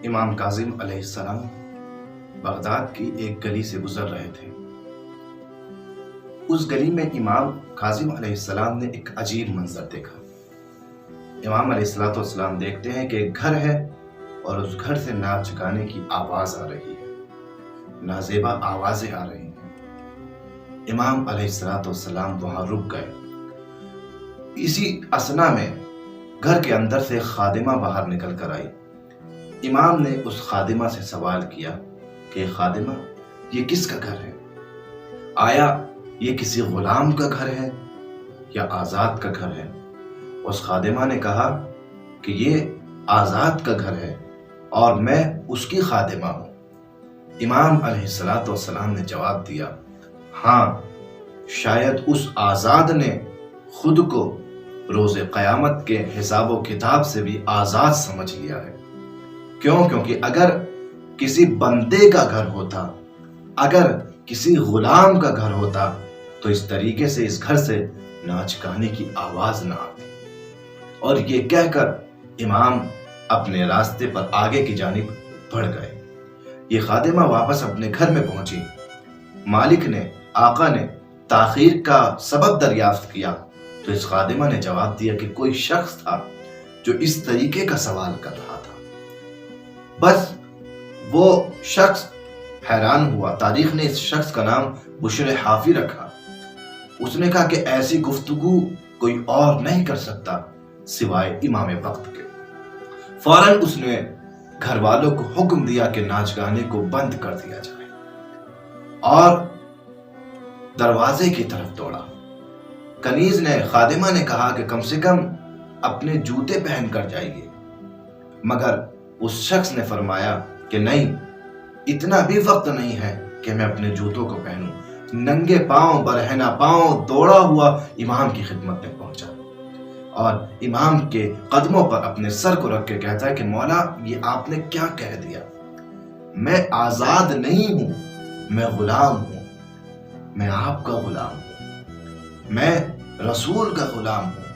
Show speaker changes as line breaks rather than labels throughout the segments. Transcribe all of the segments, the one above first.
امام کاظم علیہ السلام بغداد کی ایک گلی سے گزر رہے تھے۔ اس گلی میں امام کاظم علیہ السلام نے ایک عجیب منظر دیکھا۔ امام علیہ السلام دیکھتے ہیں کہ ایک گھر ہے اور اس گھر سے ناچ گانے کی آواز آ رہی ہے، نازیبا آوازیں آ رہی ہیں۔ امام علیہ السلام وہاں رک گئے۔ اسی اثنا میں گھر کے اندر سے خادمہ باہر نکل کر آئی۔ امام نے اس خادمہ سے سوال کیا کہ خادمہ، یہ کس کا گھر ہے؟ آیا یہ کسی غلام کا گھر ہے یا آزاد کا گھر ہے؟ اس خادمہ نے کہا کہ یہ آزاد کا گھر ہے اور میں اس کی خادمہ ہوں۔ امام علیہ السلام نے جواب دیا، ہاں، شاید اس آزاد نے خود کو روز قیامت کے حساب و کتاب سے بھی آزاد سمجھ لیا ہے۔ کیونکہ اگر کسی بندے کا گھر ہوتا، اگر کسی غلام کا گھر ہوتا تو اس طریقے سے اس گھر سے ناچ گانے کی آواز نہ آتی۔ اور یہ کہہ کر امام اپنے راستے پر آگے کی جانب بڑھ گئے۔ یہ خادمہ واپس اپنے گھر میں پہنچی۔ مالک نے، آقا نے تاخیر کا سبب دریافت کیا تو اس خادمہ نے جواب دیا کہ کوئی شخص تھا جو اس طریقے کا سوال کر رہا تھا۔ بس وہ شخص حیران ہوا۔ تاریخ نے اس شخص کا نام بشر حافی رکھا۔ اس نے کہا کہ ایسی گفتگو کوئی اور نہیں کر سکتا سوائے امام وقت کے۔ فوراً اس نے گھر والوں کو حکم دیا کہ ناچ گانے کو بند کر دیا جائے اور دروازے کی طرف دوڑا۔ کنیز نے، خادمہ نے کہا کہ کم سے کم اپنے جوتے پہن کر جائیے، مگر اس شخص نے فرمایا کہ نہیں، اتنا بھی وقت نہیں ہے کہ میں اپنے جوتوں کو پہنوں۔ ننگے پاؤں، برہنہ پاؤں دوڑا ہوا امام کی خدمت میں پہنچا اور امام کے قدموں پر اپنے سر کو رکھ کے کہتا ہے کہ مولا، یہ آپ نے کیا کہہ دیا؟ میں آزاد نہیں ہوں، میں غلام ہوں، میں آپ کا غلام ہوں، میں رسول کا غلام ہوں،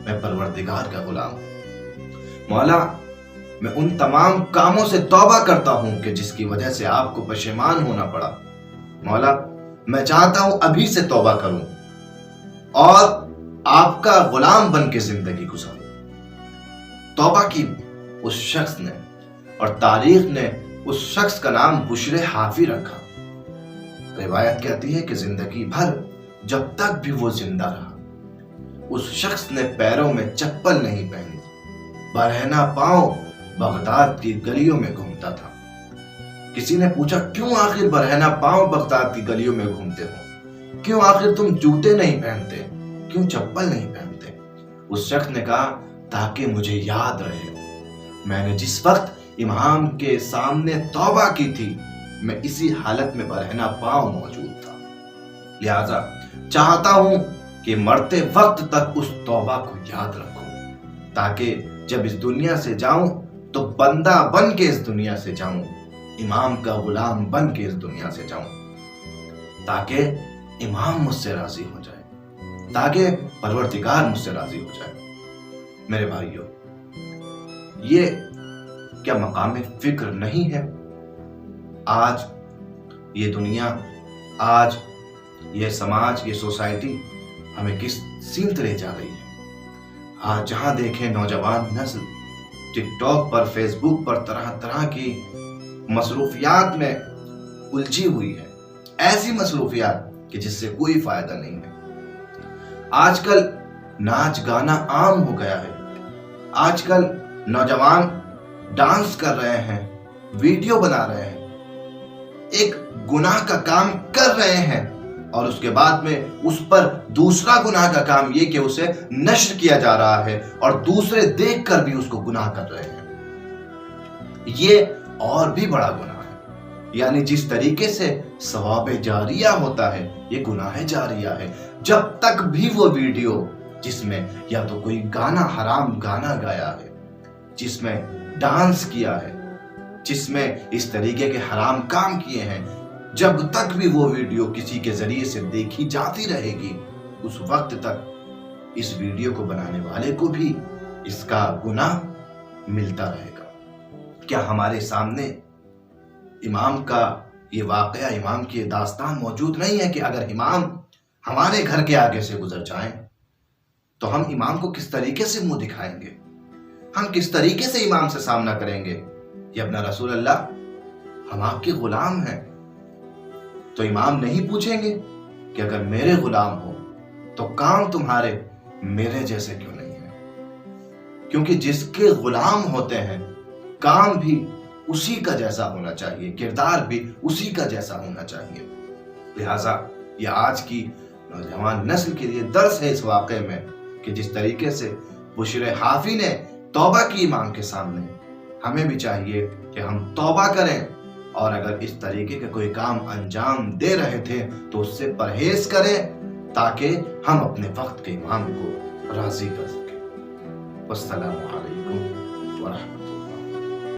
میں پروردگار کا غلام ہوں۔ مولا، میں ان تمام کاموں سے توبہ کرتا ہوں کہ جس کی وجہ سے آپ کو پشیمان ہونا پڑا۔ مولا، میں چاہتا ہوں ابھی سے توبہ کروں اور آپ کا غلام بن کے زندگی گزاروں۔ توبہ کی اس شخص نے، اور تاریخ نے اس شخص کا نام بشر حافی رکھا۔ روایت کہتی ہے کہ زندگی بھر جب تک بھی وہ زندہ رہا، اس شخص نے پیروں میں چپل نہیں پہنی، برہنہ پاؤں بغداد کی گلیوں میں گھومتا تھا۔ کسی نے پوچھا، کیوں آخر برہنہ پاؤں بغداد کی گلیوں میں گھومتے ہو؟ کیوں آخر تم جوتے نہیں پہنتے؟ کیوں چپل نہیں پہنتے؟ اس شخص نے کہا، تاکہ مجھے یاد رہے میں نے جس وقت امام کے سامنے توبہ کی تھی، میں اسی حالت میں برہنہ پاؤں موجود تھا، لہذا چاہتا ہوں کہ مرتے وقت تک اس توبہ کو یاد رکھوں، تاکہ جب اس دنیا سے جاؤں تو بندہ بن کے اس دنیا سے جاؤں، امام کا غلام بن کے اس دنیا سے جاؤں، تاکہ امام مجھ سے راضی ہو جائے، تاکہ پروردگار مجھ سے راضی ہو جائے۔ میرے بھائیو، یہ کیا مقام فکر نہیں ہے؟ آج یہ دنیا، آج یہ سماج، یہ سوسائٹی ہمیں کس سمت لے جا رہی ہے؟ آج جہاں دیکھیں نوجوان نسل ٹک ٹاک پر، فیس بک پر طرح طرح کی مصروفیات میں الجھی ہوئی ہے، ایسی مصروفیات کہ جس سے کوئی فائدہ نہیں ہے۔ آج کل ناچ گانا عام ہو گیا ہے۔ آج کل نوجوان ڈانس کر رہے ہیں، ویڈیو بنا رہے ہیں، ایک گناہ کا کام کر رہے ہیں اور اس کے بعد میں اس پر دوسرا گناہ کا کام یہ کہ اسے نشر کیا جا رہا ہے اور دوسرے دیکھ کر بھی اس کو گناہ کر رہے ہیں۔ یہ اور بھی بڑا گناہ ہے، یعنی جس طریقے سے ثواب جاریہ ہوتا ہے، یہ گناہ جاریہ ہے۔ جب تک بھی وہ ویڈیو جس میں یا تو کوئی گانا، حرام گانا گایا ہے، جس میں ڈانس کیا ہے، جس میں اس طریقے کے حرام کام کیے ہیں، جب تک بھی وہ ویڈیو کسی کے ذریعے سے دیکھی جاتی رہے گی، اس وقت تک اس ویڈیو کو بنانے والے کو بھی اس کا گناہ ملتا رہے گا۔ کیا ہمارے سامنے امام کا یہ واقعہ، امام کی یہ داستان موجود نہیں ہے کہ اگر امام ہمارے گھر کے آگے سے گزر جائیں تو ہم امام کو کس طریقے سے منہ دکھائیں گے، ہم کس طریقے سے امام سے سامنا کریں گے؟ یہ اپنا رسول اللہ، ہم آپ کے غلام ہیں، تو امام نہیں پوچھیں گے کہ اگر میرے غلام ہو تو کام تمہارے میرے جیسے کیوں نہیں ہے؟ کیونکہ جس کے غلام ہوتے ہیں کام بھی اسی کا جیسا ہونا چاہیے، کردار بھی اسی کا جیسا ہونا چاہیے۔ لہٰذا یہ آج کی نوجوان نسل کے لیے درس ہے اس واقعے میں کہ جس طریقے سے بشر حافی نے توبہ کی امام کے سامنے، ہمیں بھی چاہیے کہ ہم توبہ کریں، اور اگر اس طریقے کا کوئی کام انجام دے رہے تھے تو اس سے پرہیز کریں تاکہ ہم اپنے وقت کے امام کو راضی کر سکیں۔ والسلام علیکم ورحمۃ اللہ۔